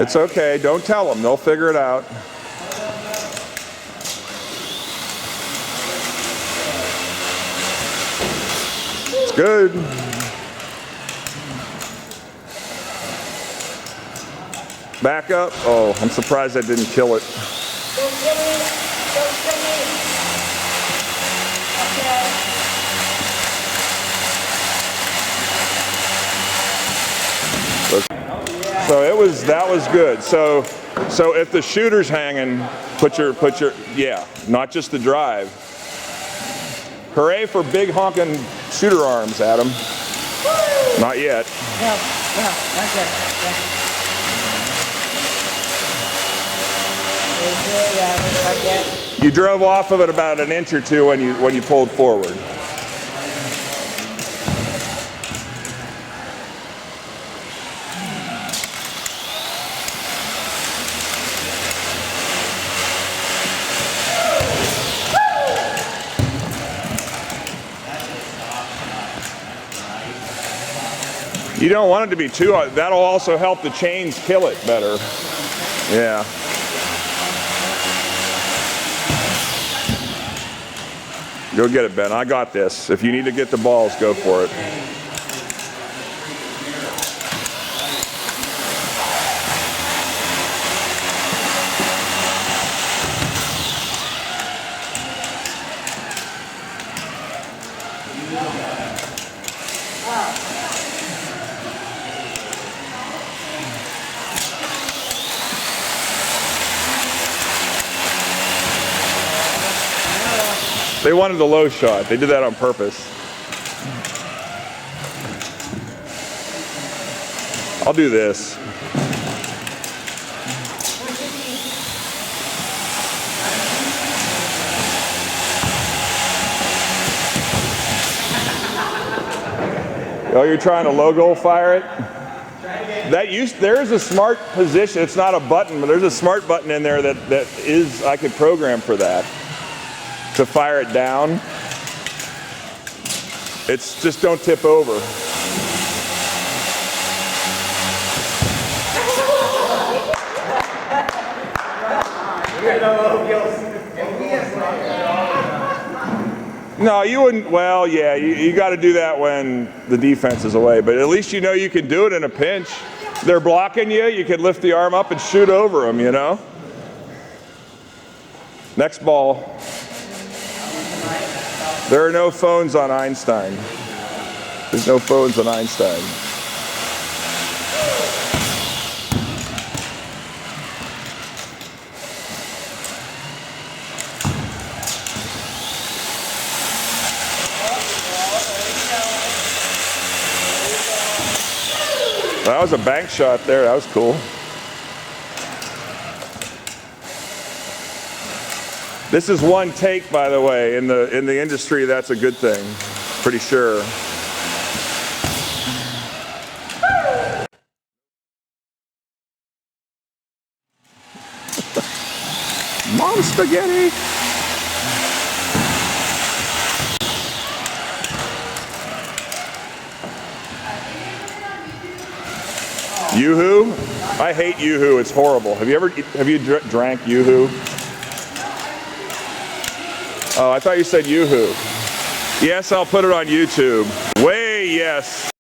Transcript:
It's okay. Don't tell them. They'll figure it out. It's good. Back up. Oh, I'm surprised I didn't kill it. Don't kill me. Don't kill me. Okay. So that was good. So if the shooter's hanging, put your, yeah, not just the drive. Hooray for big honking shooter arms, Adam. Woo! Not yet. No, not yet. You drove off of it about an inch or two when you pulled forward. You don't want it to be too hot. That'll also help the chains kill it better. Yeah. Go get it, Ben. I got this. If you need to get the balls, go for it. They wanted the low shot. They did that on purpose. I'll do this. Oh, you're trying to low goal fire it? There is a smart position. It's not a button, but there's a smart button in there that is, I could program for that. To fire it down. It's just don't tip over. No, you wouldn't. Well, yeah, you got to do that when the defense is away, but at least you know you can do it in a pinch. They're blocking you, you can lift the arm up and shoot over them, you know? Next ball. There are no phones on Einstein. There's no phones on Einstein. That was a bank shot there. That was cool. This is one take, by the way. In the industry, that's a good thing. Pretty sure. Mom spaghetti. Yoo-hoo? I hate Yoo-hoo. It's horrible. Have you drank Yoo-hoo? Oh, I thought you said Yoo-hoo. Yes, I'll put it on YouTube. Way yes.